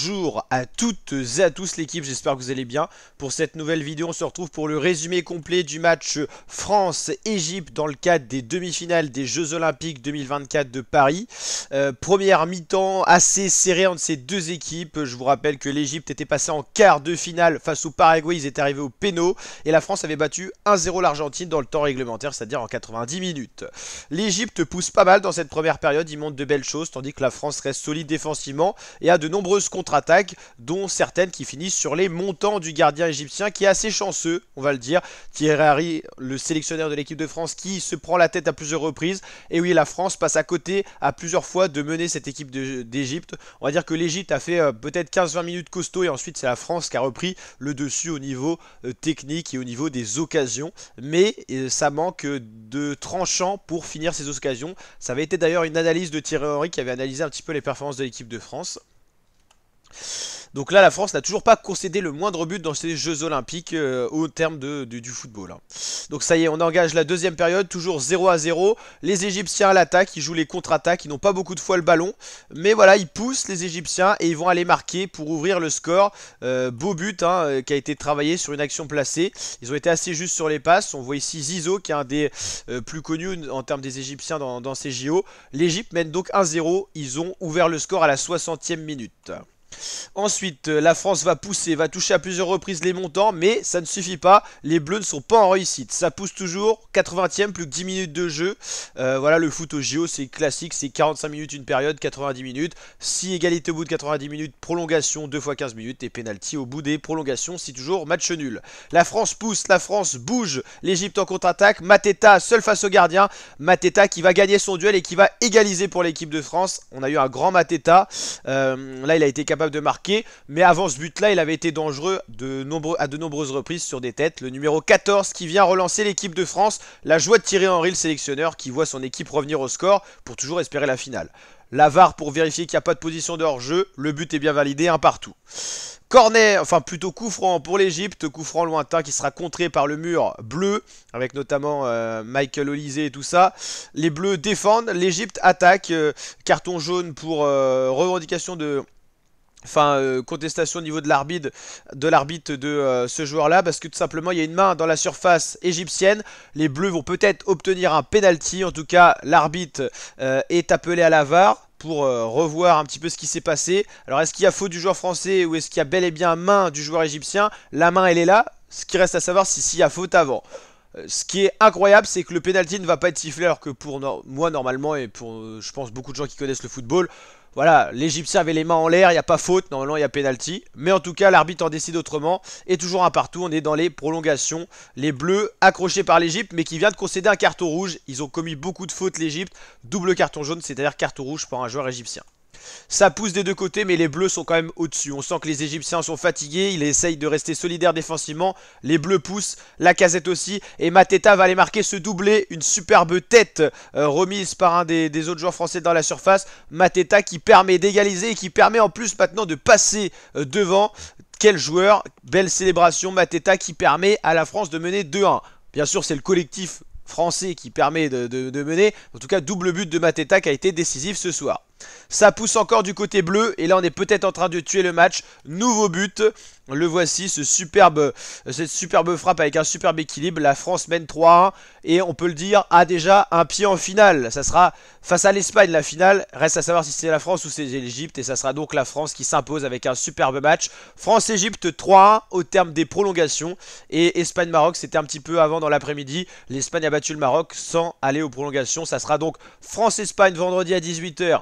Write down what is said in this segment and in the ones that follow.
Bonjour à toutes et à tous l'équipe, j'espère que vous allez bien. Pour cette nouvelle vidéo, on se retrouve pour le résumé complet du match France-Égypte dans le cadre des demi-finales des Jeux Olympiques 2024 de Paris. Première mi-temps assez serrée entre ces deux équipes. Je vous rappelle que l'Égypte était passée en quart de finale face au Paraguay, ils étaient arrivés au péno. Et la France avait battu 1-0 l'Argentine dans le temps réglementaire, c'est-à-dire en 90 minutes. L'Égypte pousse pas mal dans cette première période, il montre de belles choses, tandis que la France reste solide défensivement et a de nombreuses contre-attaques, dont certaines qui finissent sur les montants du gardien égyptien qui est assez chanceux, on va le dire. Thierry Henry, le sélectionneur de l'équipe de France, qui se prend la tête à plusieurs reprises. Et oui, la France passe à côté à plusieurs fois de mener cette équipe d'Égypte. On va dire que l'Égypte a fait peut-être 15-20 minutes costaud et ensuite c'est la France qui a repris le dessus au niveau technique et au niveau des occasions. Mais ça manque de tranchant pour finir ces occasions. Ça avait été d'ailleurs une analyse de Thierry Henry qui avait analysé un petit peu les performances de l'équipe de France. Donc là, la France n'a toujours pas concédé le moindre but dans ces Jeux Olympiques au terme du football. Donc ça y est, on engage la deuxième période, toujours 0-0. Les Égyptiens à l'attaque, ils jouent les contre-attaques, ils n'ont pas beaucoup de fois le ballon. Mais voilà, ils poussent les Égyptiens et ils vont aller marquer pour ouvrir le score. Beau but qui a été travaillé sur une action placée. Ils ont été assez justes sur les passes. On voit ici Zizou qui est un des plus connus en termes des Égyptiens dans ces JO. L'Égypte mène donc 1-0. Ils ont ouvert le score à la 60e minute. Ensuite, la France va pousser, va toucher à plusieurs reprises les montants, mais ça ne suffit pas. Les Bleus ne sont pas en réussite. Ça pousse toujours, 80e, plus que 10 minutes de jeu. Voilà, le foot au JO, c'est classique, c'est 45 minutes une période, 90 minutes. Si égalité au bout de 90 minutes, prolongation 2 fois 15 minutes et pénalty au bout des prolongations, si toujours match nul. La France pousse, la France bouge, l'Égypte en contre-attaque. Mateta seul face au gardien. Mateta qui va gagner son duel et qui va égaliser pour l'équipe de France. On a eu un grand Mateta. Là, il a été capable de marquer, mais avant ce but là il avait été dangereux à de nombreuses reprises sur des têtes. Le numéro 14 qui vient relancer l'équipe de France, la joie de Thierry Henry, le sélectionneur, qui voit son équipe revenir au score pour toujours espérer la finale. La VAR pour vérifier qu'il n'y a pas de position de hors-jeu, le but est bien validé, un partout. Corner, enfin plutôt coup franc pour l'Égypte, coup franc lointain qui sera contré par le mur bleu, avec notamment Michael Olise et tout ça. Les Bleus défendent, l'Égypte attaque, carton jaune pour revendication de... contestation au niveau de l'arbitre de ce joueur-là, parce que tout simplement il y a une main dans la surface égyptienne. Les Bleus vont peut-être obtenir un penalty. En tout cas, l'arbitre est appelé à la VAR pour revoir un petit peu ce qui s'est passé. Alors, est-ce qu'il y a faute du joueur français ou est-ce qu'il y a bel et bien main du joueur égyptien? La main, elle est là. Ce qui reste à savoir, c'est s'il y a faute avant. Ce qui est incroyable, c'est que le penalty ne va pas être sifflé, alors que pour moi normalement et pour je pense beaucoup de gens qui connaissent le football, voilà, l'Égyptien avait les mains en l'air, il n'y a pas faute, normalement il y a penalty. Mais en tout cas, l'arbitre en décide autrement. Et toujours un partout, on est dans les prolongations. Les Bleus accrochés par l'Égypte, mais qui vient de concéder un carton rouge. Ils ont commis beaucoup de fautes l'Égypte. Double carton jaune, c'est-à-dire carton rouge pour un joueur égyptien. Ça pousse des deux côtés, mais les Bleus sont quand même au-dessus. On sent que les Égyptiens sont fatigués, ils essayent de rester solidaires défensivement. Les Bleus poussent, la casette aussi. Et Mateta va aller marquer ce doublé. Une superbe tête remise par un des autres joueurs français dans la surface. Mateta qui permet d'égaliser et qui permet en plus maintenant de passer devant. Quel joueur, belle célébration. Mateta qui permet à la France de mener 2-1. Bien sûr, c'est le collectif français qui permet de mener. En tout cas, double but de Mateta qui a été décisif ce soir. Ça pousse encore du côté bleu et là on est peut-être en train de tuer le match. Nouveau but, le voici, cette superbe frappe avec un superbe équilibre. La France mène 3-1 et on peut le dire a déjà un pied en finale. Ça sera face à l'Espagne la finale. Reste à savoir si c'est la France ou c'est l'Égypte et ça sera donc la France qui s'impose avec un superbe match. France-Égypte 3-1 au terme des prolongations et Espagne-Maroc c'était un petit peu avant dans l'après-midi. L'Espagne a battu le Maroc sans aller aux prolongations. Ça sera donc France-Espagne vendredi à 18 h.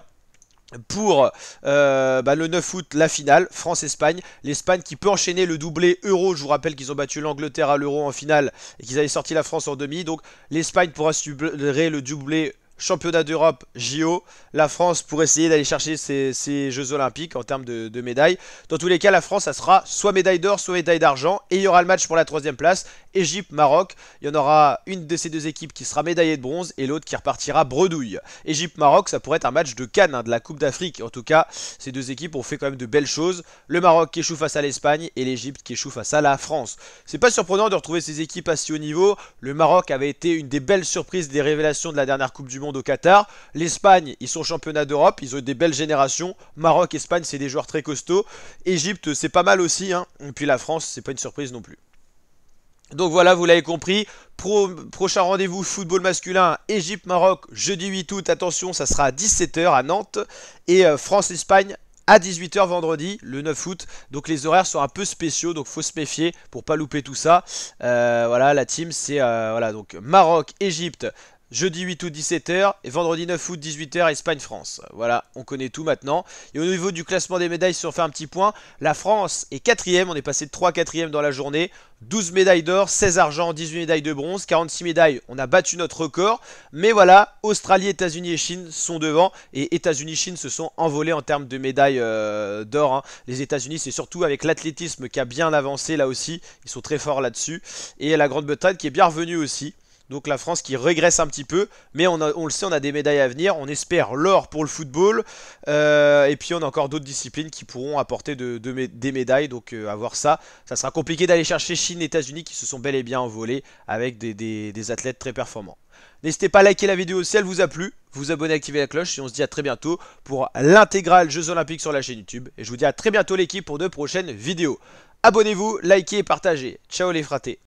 Pour le 9 août, la finale, France-Espagne. L'Espagne qui peut enchaîner le doublé Euro. Je vous rappelle qu'ils ont battu l'Angleterre à l'Euro en finale et qu'ils avaient sorti la France en demi. Donc l'Espagne pourra subir le doublé Championnat d'Europe, JO. La France pour essayer d'aller chercher ces Jeux Olympiques en termes de médailles. Dans tous les cas, la France, ça sera soit médaille d'or, soit médaille d'argent. Et il y aura le match pour la 3e place, Égypte-Maroc. Il y en aura une de ces deux équipes qui sera médaillée de bronze et l'autre qui repartira bredouille. Égypte-Maroc, ça pourrait être un match de Cannes, de la Coupe d'Afrique. En tout cas, ces deux équipes ont fait quand même de belles choses. Le Maroc qui échoue face à l'Espagne et l'Égypte qui échoue face à la France. C'est pas surprenant de retrouver ces équipes à si haut niveau. Le Maroc avait été une des belles surprises des révélations de la dernière Coupe du Monde Monde au Qatar. L'Espagne, ils sont championnats d'Europe, ils ont des belles générations. Maroc, Espagne, c'est des joueurs très costauds. Égypte, c'est pas mal aussi, hein. Et puis la France, c'est pas une surprise non plus. Donc voilà, vous l'avez compris, prochain rendez-vous football masculin, Égypte-Maroc, jeudi 8 août, attention, ça sera à 17 h à Nantes, et France-Espagne à 18 h vendredi, le 9 août, donc les horaires sont un peu spéciaux, donc faut se méfier pour pas louper tout ça. Voilà, la team c'est, voilà, donc Maroc, Égypte, jeudi 8 août 17 h et vendredi 9 août 18 h Espagne-France. Voilà, on connaît tout maintenant. Et au niveau du classement des médailles, si on fait un petit point, la France est 4ème, on est passé de 3 4e dans la journée. 12 médailles d'or, 16 argent, 18 médailles de bronze, 46 médailles, on a battu notre record. Mais voilà, Australie, États-Unis et Chine sont devant. Et États-Unis et Chine se sont envolés en termes de médailles d'or, hein. Les États-Unis, c'est surtout avec l'athlétisme qui a bien avancé là aussi. Ils sont très forts là-dessus. Et la Grande-Bretagne qui est bien revenue aussi. Donc la France qui régresse un petit peu, mais on le sait, on a des médailles à venir. On espère l'or pour le football, et puis on a encore d'autres disciplines qui pourront apporter des médailles. Donc à voir ça, ça sera compliqué d'aller chercher Chine et États-Unis qui se sont bel et bien envolés avec des athlètes très performants. N'hésitez pas à liker la vidéo si elle vous a plu, vous abonner, activer la cloche, et on se dit à très bientôt pour l'intégrale Jeux Olympiques sur la chaîne YouTube. Et je vous dis à très bientôt l'équipe pour de prochaines vidéos. Abonnez-vous, likez et partagez. Ciao les fratés.